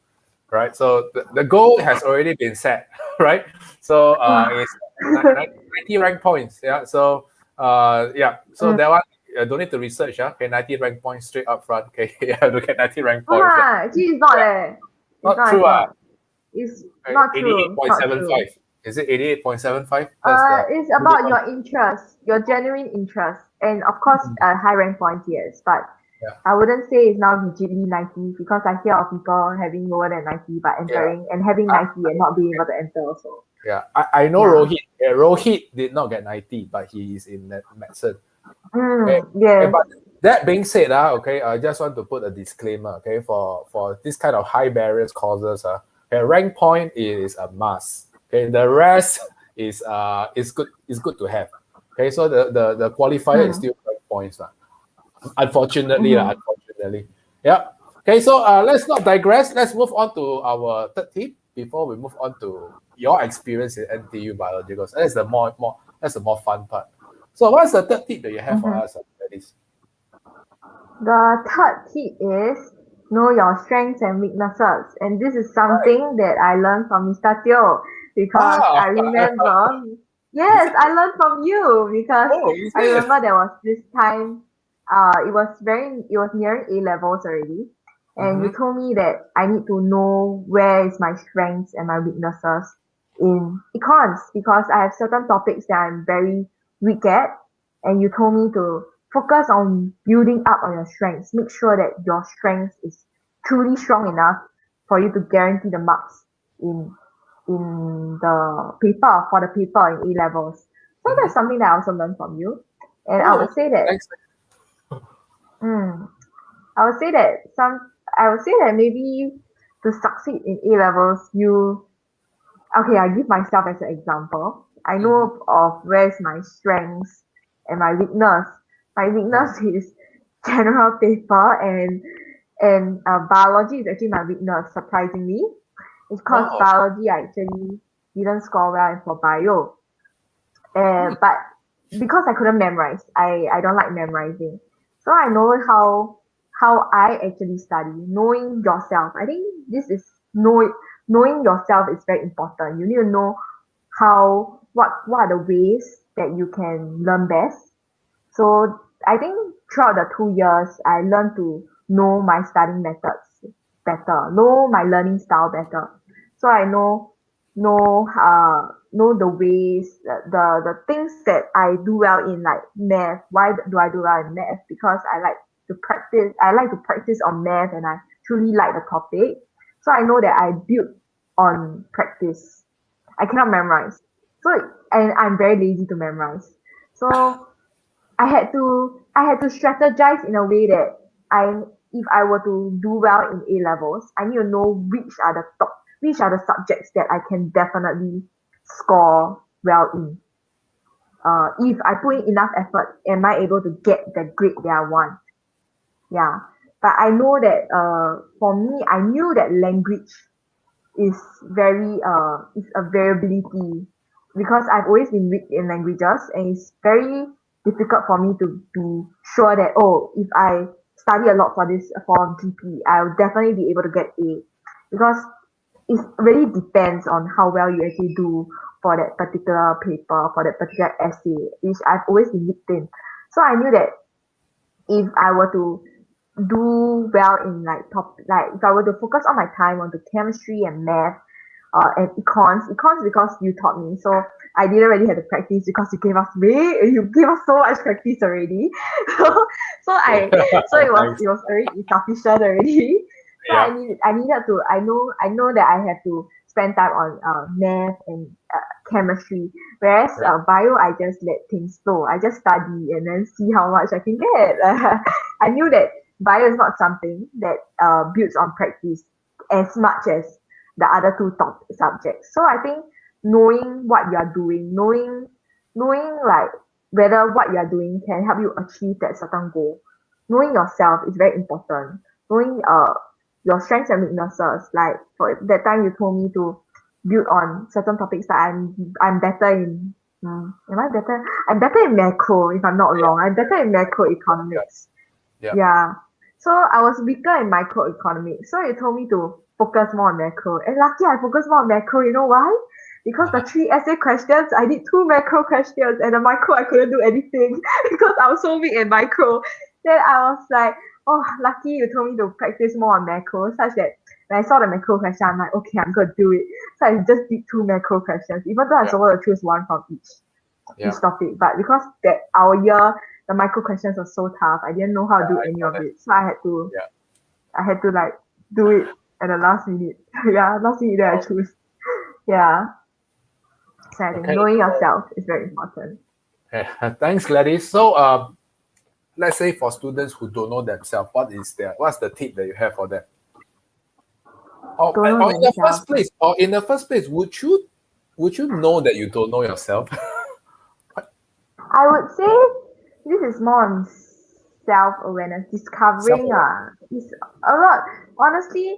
Right? So the goal has already been set, right? So it's 90 rank points. Yeah. So that one don't need to research. Yeah. Okay, 90 rank points straight up front. Okay, you have to get 90 rank points. Actually, it's not leh. Not true. It's not true. Not true. 88.75. Is it 88.75? It's about your interest, your genuine interest, and of course, high rank points, yes. But I wouldn't say it's now rigidly 90 because I hear of people having lower than 90 but entering and having 90 and not being able to enter also. Yeah, I know Rohit. Rohit did not get 90, but he is in medicine. Yeah. But that being said, okay, I just want to put a disclaimer, okay, for this kind of high barriers courses, rank point is a must. Okay, the rest is good to have. Okay, so the qualifier is still rank points, unfortunately. Yeah. Okay, so let's not digress. Let's move on to our third tip before we move on to your experience in NTU Biological. That's the more fun part. So what's the third tip that you have for us, Gladyss? The third tip is know your strengths and weaknesses. And this is something that I learned from Mr. Teo because I remember, yes, I learned from you because I remember there was this time, it was nearing A levels already. And you told me that I need to know where is my strengths and my weaknesses in econs because I have certain topics that I'm very weak at. And you told me to focus on building up on your strengths. Make sure that your strength is truly strong enough for you to guarantee the marks in the paper for the paper in A levels. So that's something that I also learned from you. And I would say that I would say that maybe to succeed in A levels, I give myself as an example. I know of where's my strengths and my weakness. My weakness is general paper and biology is actually my weakness, surprisingly. It's because biology I actually didn't score well for bio. But because I couldn't memorize, I don't like memorizing. So I know how I actually study, knowing yourself. I think this is knowing yourself is very important. You need to know what are the ways that you can learn best. So I think throughout the 2 years, I learned to know my studying methods better, know my learning style better. So I know the ways, the things that I do well in like math. Why do I do well in math? Because I like to practice on math and I truly like the topic. So I know that I build on practice. I cannot memorize. And I'm very lazy to memorize. So I had to strategize in a way that if I were to do well in A levels, I need to know which are the subjects that I can definitely score well in. If I put in enough effort, am I able to get the grade that I want? Yeah. But I know that for me, I knew that language is a variability because I've always been weak in languages and it's very difficult for me to be sure that if I study a lot for GP, I'll definitely be able to get A because it really depends on how well you actually do for that particular paper, for that particular essay, which I've always been weak in. So I knew that if I were to do well in if I were to focus all my time onto chemistry and math, and econs because you taught me. So I didn't really have to practice because you gave us so much practice already. so so I so Thanks. it was already sufficient already. So Yeah. I needed to I know that I have to spend time on math and chemistry. Whereas Yeah. bio, I just let things flow. I just study and then see how much I can get. I knew that bio is not something that builds on practice as much as the other two top subjects. So I think knowing what you are doing, knowing like whether what you are doing can help you achieve that certain goal. Knowing yourself is very important. Knowing your strengths and weaknesses. Like for that time you told me to build on certain topics that I'm better in. Am I better? I'm better in macro if I'm not Yeah. wrong. I'm better in Yeah. macroeconomics. Yeah. Yeah. So I was weaker in microeconomics. So you told me to focus more on macro. And lucky I focused more on macro. You know why? Because the three essay questions, I did two macro questions and the micro I couldn't do anything because I was so weak in micro. Then I was like, oh, lucky you told me to practice more on macro such that when I saw the macro question, I'm like, okay, I'm going to do it. So I just did two macro questions, even though I'm Yeah. supposed to choose one from Yeah. each topic. But because that our year, the micro questions were so tough, I didn't know how to do I any know of that. it. So Yeah. I had to like do it at the last minute. Yeah, last minute that I Wow. choose. Yeah. So I think Okay. knowing So, yourself is very important. thanks, Gladys. So, let's say for students who don't know themselves, what's the tip that you have for them? Or, Don't know or themselves. in the first place, would you know that you don't know yourself? I would say this is more on self awareness, discovering Self-aware. is a lot honestly,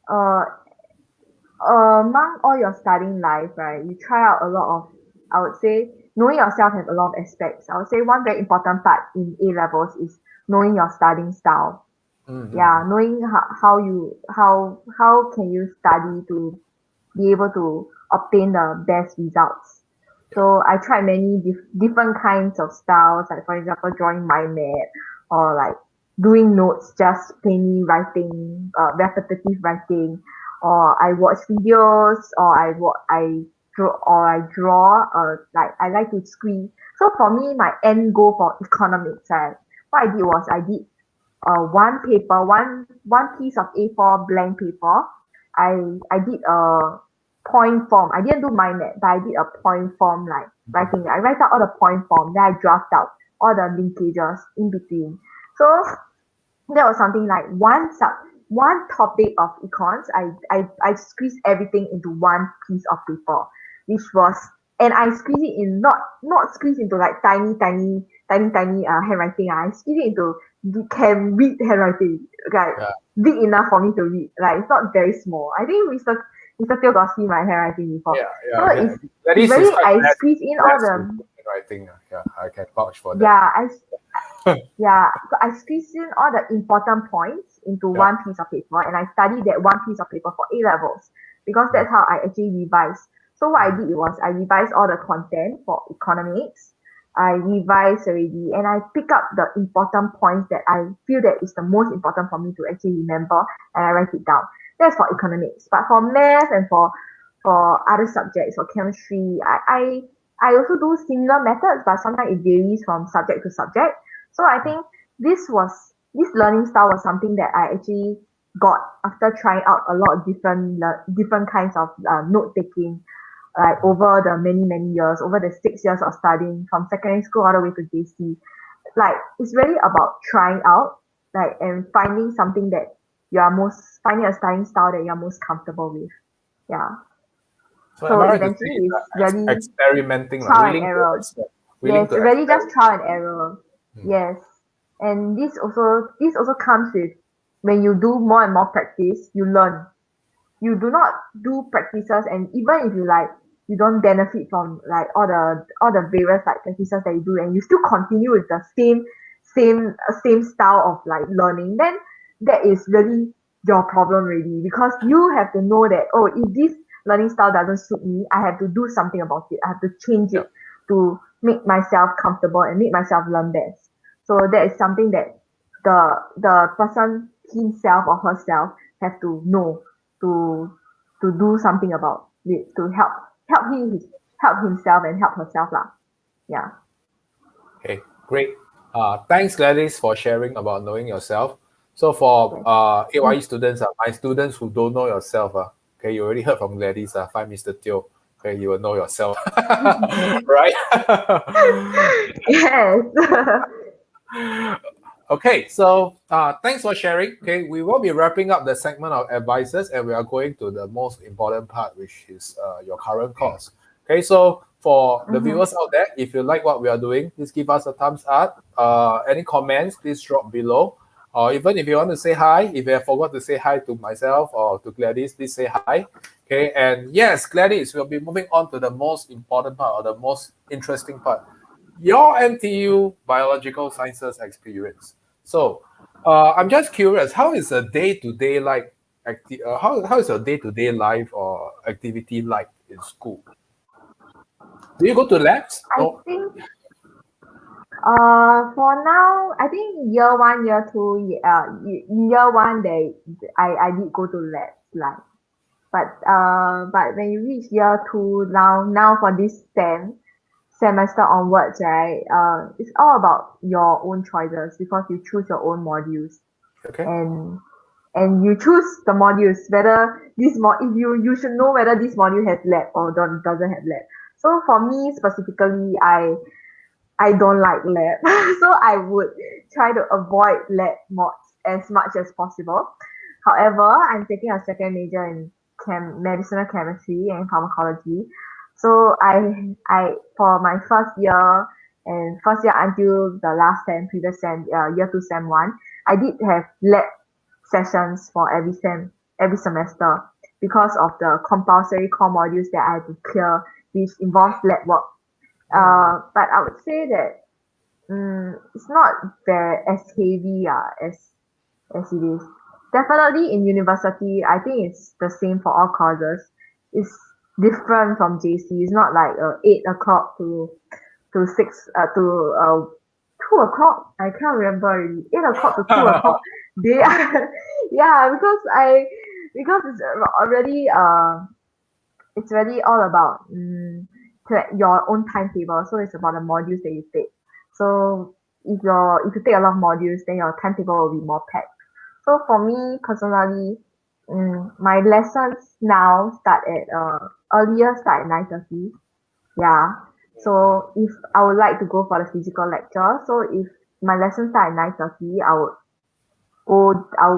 uh among all your studying life, right, you try out a lot of, I would say, knowing yourself has a lot of aspects. I would say one very important part in A levels is knowing your studying style. Mm-hmm. Yeah, knowing how can you study to be able to obtain the best results. Yeah. So I tried many different kinds of styles, like for example, drawing mind map or like doing notes, just plainly writing, repetitive writing, or I watch videos, or I draw, like I like to squeeze. So for me, my end goal for economics, right, what I did was I did one paper, one piece of A4 blank paper. I did a point form. I didn't do mind map, but I did a point form like writing. I write out all the point form, then I draft out all the linkages in between. So that was something like one topic of econs. I squeezed everything into one piece of paper, which was, and I squeeze it in, not squeeze into like tiny handwriting. I squeeze it into you can read handwriting, like Yeah. big enough for me to read. Like it's not very small. I think Mr. Teo got see my handwriting before. Yeah. So Yeah. it's Gladys is really, quite I blessed. squeeze in all Blessed with the, writing. Yeah, I can vouch for that. yeah, yeah, so I squeeze in all the important points into Yeah. one piece of paper and I study that one piece of paper for A levels because that's how I actually revise. So what I did was I revised all the content for economics. I revised already and I pick up the important points that I feel that is the most important for me to actually remember and I write it down. That's for economics. But for math and for other subjects, for chemistry, I also do similar methods, but sometimes it varies from subject to subject. So I think this learning style was something that I actually got after trying out a lot of different kinds of note taking, like over the many years, over the 6 years of studying from secondary school all the way to JC. Like it's really about trying out, like and finding something that finding a studying style that you're most comfortable with. Yeah. So am So I right to say eventually it's really experimenting, like trial and willing to error. experiment, willing Yes, to really just experiment? trial and error. Hmm. Yes. And this also comes with when you do more and more practice, you learn. You do not do practices, and even if you don't benefit from like all the various like practices that you do and you still continue with the same style of like learning, then that is really your problem really because you have to know that, oh, if this learning style doesn't suit me, I have to do something about it. I have to change Yeah. it to make myself comfortable and make myself learn best. So that is something that the person himself or herself have to know to to do something about. to help himself and help herself lah. Yeah. Okay, great. Thanks, Gladys, for sharing about knowing yourself. So for AYE students, my students who don't know yourself, okay, you already heard from Gladys, find Mr. Teo. Okay, you will know yourself, right? Yes. Okay, so thanks for sharing. Okay, we will be wrapping up the segment of advices, and we are going to the most important part, which is your current course. Okay, so for the viewers out there, if you like what we are doing, please give us a thumbs up. Any comments, please drop below. Or even if you want to say hi, if you have forgot to say hi to myself or to Gladyss, please say hi. Okay, and yes, Gladyss, we'll be moving on to the most important part or the most interesting part, your NTU Biological Sciences experience. So I'm just curious, how is a day-to-day like how is your day-to-day life or activity like in school? Do you go to labs? I No. think for now, I think year one, year two, year one, I did go to labs, like, but when you reach year two, now for this semester onwards, right, it's all about your own choices because you choose your own modules, Okay. and you choose the modules whether if you should know whether this module has lab or doesn't have lab. So for me specifically, I don't like lab, so I would try to avoid lab mods as much as possible. However, I'm taking a second major in medicinal chemistry and pharmacology. So I for my first year until the last previous year two sem one, I did have lab sessions for every semester because of the compulsory core modules that I had to clear, which involves lab work. But I would say that it's not very as heavy as it is. Definitely in university, I think it's the same for all courses. It's different from JC. It's not like 8 o'clock to 2 o'clock. I can't remember already. 8 o'clock to 2 o'clock. They are, yeah, because it's really all about your own timetable. So it's about the modules that you take. So if you take a lot of modules, then your timetable will be more packed. So for me personally, my lessons now start at earlier start at 9:30. Yeah. So if I would like to go for the physical lecture, so if my lessons start at 9:30, I'll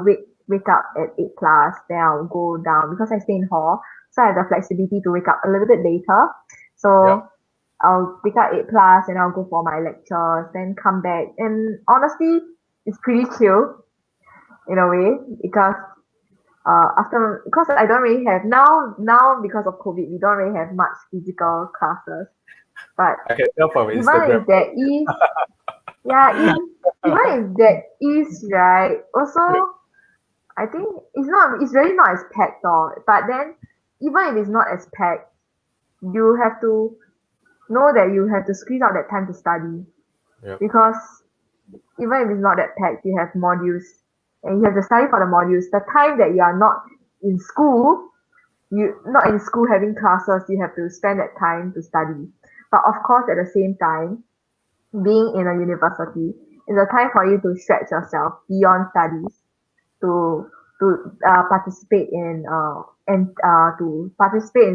wake up at 8 plus, then I'll go down because I stay in hall. So I have the flexibility to wake up a little bit later. So Yeah. I'll wake up 8 plus and I'll go for my lectures, then come back. And honestly, it's pretty chill in a way because because I don't really have now because of COVID, we don't really have much physical classes. But I can tell from even Instagram. if there is, yeah, even if there is, right, also I think it's really not as packed or but then even if it's not as packed, you have to know that you have to squeeze out that time to study. Yeah. Because even if it's not that packed, you have modules and you have to study for the modules. The time that you are not in school, having classes, you have to spend that time to study. But of course, at the same time, being in a university is a time for you to stretch yourself beyond studies to participate in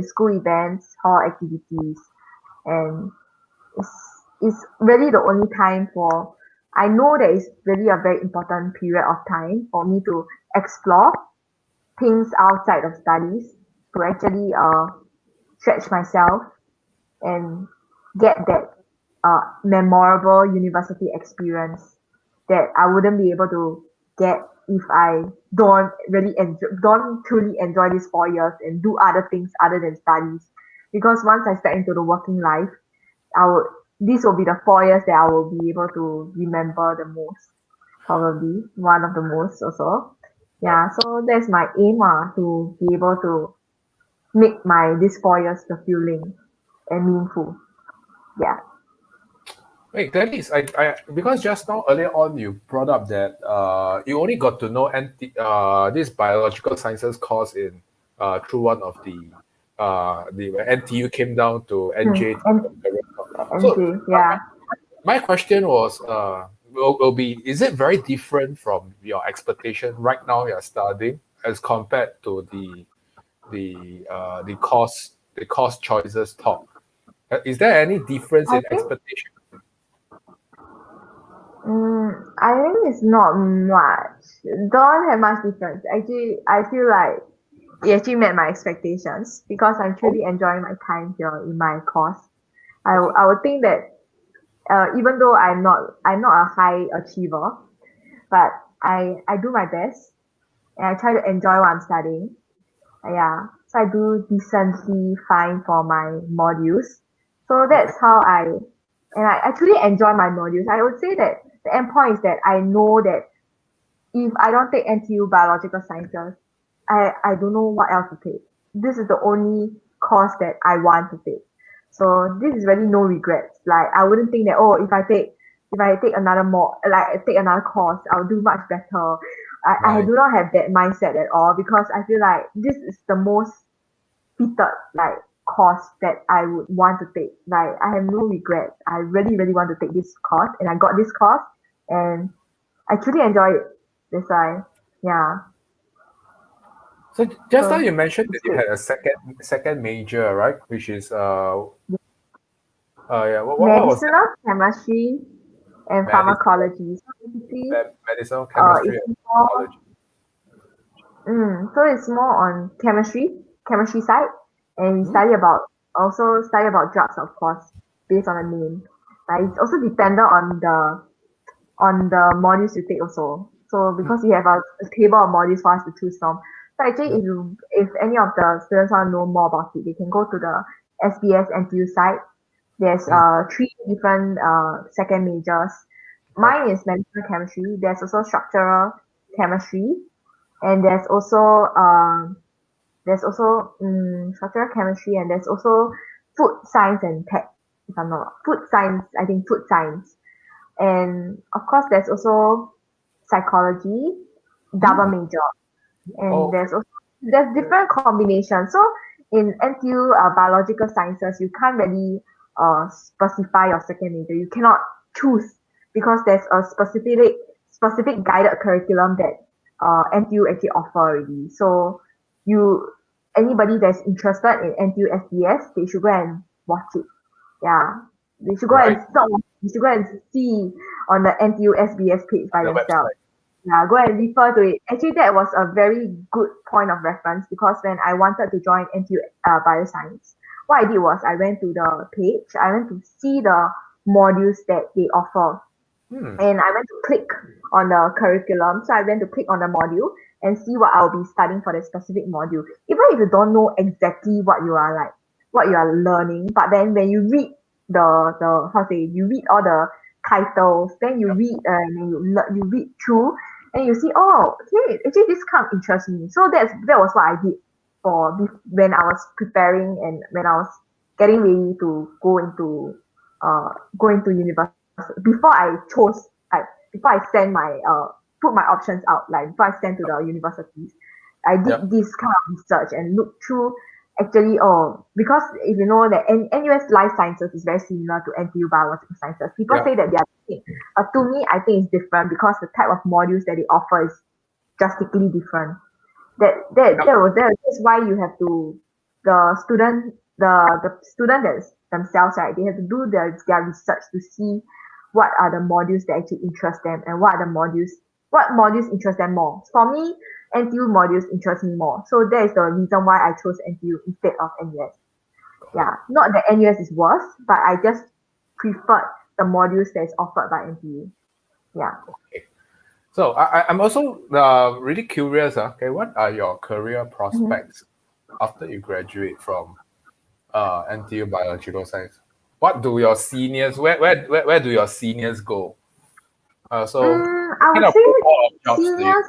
school events, hall activities, and it's really the only time for I know that it's really a very important period of time for me to explore things outside of studies to actually stretch myself and get that memorable university experience that I wouldn't be able to get if I don't truly enjoy these 4 years and do other things other than studies. Because once I step into the working life, this will be the 4 years that I will be able to remember the most, probably one of the most also. Yeah, so that's my aim to be able to make these 4 years fulfilling and meaningful. Yeah. Wait, Gladyss, I because just now earlier on you brought up that you only got to know this biological sciences course in through one of the the NTU came down to NJ. So NJ, yeah. my question was, will be, is it very different from your expectation right now you're studying as compared to the course choices taught? Is there any difference I in think expectation? I think it's not much. Don't have much difference. Actually, I feel like it actually met my expectations because I'm Oh, truly enjoying my time here in my course. okay. I would think that even though I'm not a high achiever, but I do my best and I try to enjoy what I'm studying. Yeah, so I do decently fine for my modules. So Okay. that's how I actually enjoy my modules. I would say that the end point is that I know that if I don't take NTU Biological Sciences, I don't know what else to take. This is the only course that I want to take. So this is really no regrets. Like I wouldn't think that if I take another take another course, I'll do much better. I Right. do not have that mindset at all because I feel like this is the most fitted like course that I would want to take. Like I have no regrets. I really, really want to take this course and I got this course and I truly enjoy it. That's why, yeah. So just now So you mentioned that it's you good. had a second major, right? Which is yeah, what was that? Medicinal chemistry and Medicine, pharmacology. So basically, medicinal chemistry it's and more, pharmacology. it's more on chemistry side, and we Hmm? study about drugs, of course, based on the name. But it's also dependent on the modules you take also. So Hmm. because we have a table of modules for us to choose from. So actually, Yeah. if any of the students want to know more about it, they can go to the SBS NTU site. There's Hmm. three different second majors. Right. Mine is medicinal chemistry. There's also structural chemistry, and there's also structural chemistry, and there's also food science and tech. If I'm not wrong. Food science, I think food science, and of course there's also psychology, double Hmm. major, and Okay. there's different combinations. So in NTU biological sciences, you can't really specify your second major. You cannot choose because there's a specific guided curriculum that NTU actually offer already. So you anybody that's interested in NTU SDS, they should go and watch it. Yeah, they should go and Right. stop. You should go and see on the NTU SBS page On by the themselves. website. Yeah, go and refer to it. Actually, that was a very good point of reference because when I wanted to join NTU Bioscience, what I did was I went to the page, I went to see the modules that they offer, Hmm. and I went to click on the curriculum. So I went to click on the module and see what I'll be studying for the specific module. Even if you don't know exactly what you are learning, but then when you read the how to say you read all the titles, then you Yep. read and then you read through and you see, oh, okay, actually this kind of interests me. So that was what I did when I was preparing and when I was getting ready to go into university before I chose, like before I send put my options out, like before I send to the universities, I Yep. did this kind of research and look through actually, because if you know that NUS Life Sciences is very similar to NTU Biological Sciences, people Yep. say that they are the same, but to me, I think it's different because the type of modules that they offer is drastically different. Yep. That's why you have to the student themselves, right, they have to do their research to see what are the modules that actually interest them and what modules interest them more. For me, NTU modules interest me more, so that is the reason why I chose NTU instead of NUS. Got it. Yeah, not that NUS is worse, but I just preferred the modules that is offered by NTU. Yeah. Okay. So I'm also really curious. Okay, what are your career Mhm. prospects after you graduate from NTU Biological Science? What do your seniors? Where do your seniors go? So I what kind would of say profile of jobs do you?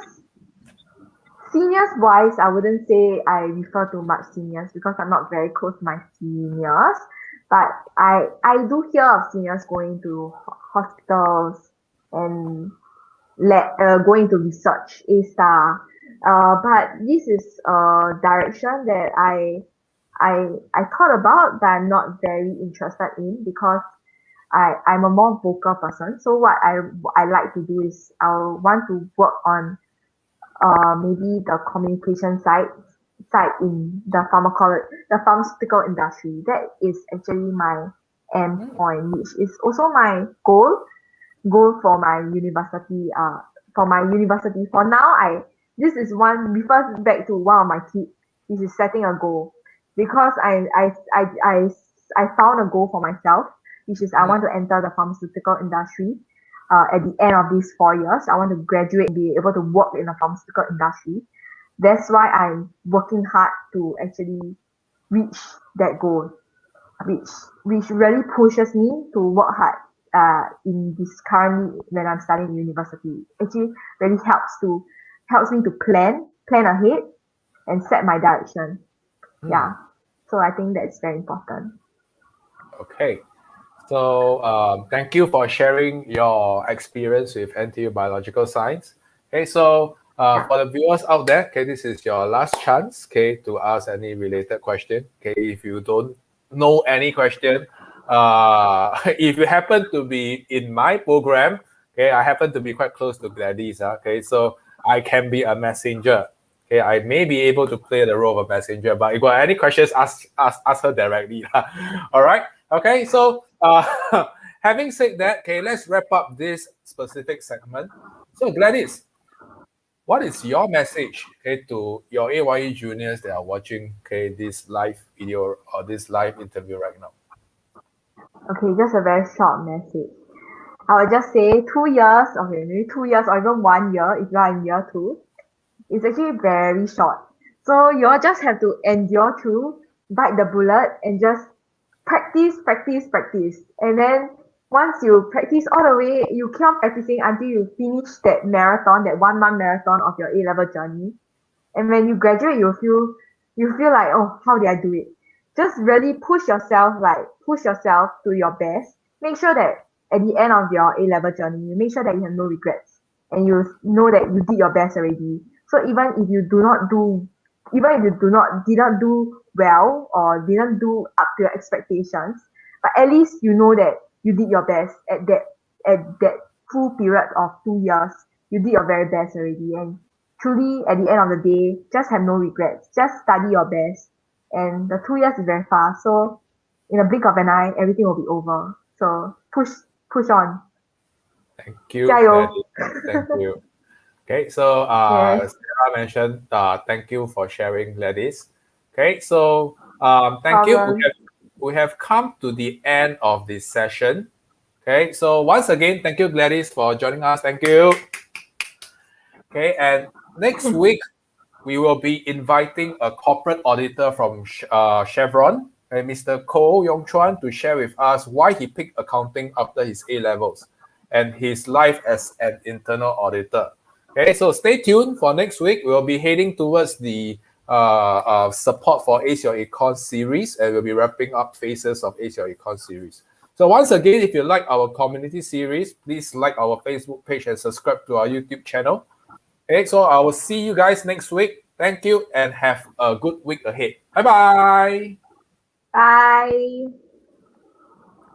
seniors wise, I wouldn't say I refer to much seniors because I'm not very close to my seniors. But I do hear of seniors going to hospitals and going to research A star. But this is a direction that I thought about, but I'm not very interested in because I'm a more vocal person. So what I like to do is I'll want to work on maybe the communication side in the pharmaceutical industry. That is actually my end point, which is also my goal for my university. For now, I this is one refers back to one of my kids. This is setting a goal because I found a goal for myself, which is I want to enter the pharmaceutical industry. At the end of these 4 years, I want to graduate and be able to work in the pharmaceutical industry. That's why I'm working hard to actually reach that goal, which which really pushes me to work hard in this currently when I'm studying university. Actually really helps me to plan ahead and set my direction. Yeah. So I think that's very important. Okay. So thank you for sharing your experience with NTU Biological Science. Okay, so for the viewers out there, okay, this is your last chance, okay, to ask any related question. Okay, if you don't know any question, if you happen to be in my program, okay, I happen to be quite close to Gladyss, okay, so I can be a messenger. Okay, I may be able to play the role of a messenger, but if you got any questions, ask her directly. All right. Okay, so having said that, okay, let's wrap up this specific segment. So Gladyss, what is your message, okay, to your AYE juniors that are watching, okay, this live video or this live interview right now? Okay, just a very short message. I would just say 2 years, okay, maybe 2 years or even 1 year if you are in year two. It's actually very short. So you all just have to endure through, bite the bullet, and just practice. And then once you practice all the way, you keep on practicing until you finish that marathon, that 1 month marathon of your A-level journey. And when you graduate, you feel like, oh, how did I do it? Just really push yourself to your best. Make sure that at the end of your A-level journey, you make sure that you have no regrets and you know that you did your best already. So even if you didn't do well or didn't do up to your expectations, but at least you know that you did your best at that full period of 2 years. You did your very best already, and truly at the end of the day, just have no regrets. Just study your best, and the 2 years is very fast. So in a blink of an eye, everything will be over. So push on. Thank you, 加油! Gladyss. Thank you. Okay, so Yes. Sarah mentioned, thank you for sharing, Gladyss. Okay, so thank you. Problem. We have come to the end of this session. Okay, so once again, thank you, Gladyss, for joining us. Thank you. Okay, and next week, we will be inviting a corporate auditor from Chevron, Mr. Koh Yong Chuan, to share with us why he picked accounting after his A-levels and his life as an internal auditor. Okay, so stay tuned for next week. We'll be heading towards the support for Ace Your Econs series, and we'll be wrapping up phases of Ace Your Econs series. So once again, if you like our community series, please like our Facebook page and subscribe to our YouTube channel. Okay, so I will see you guys next week. Thank you and have a good week ahead. Bye-bye. Bye.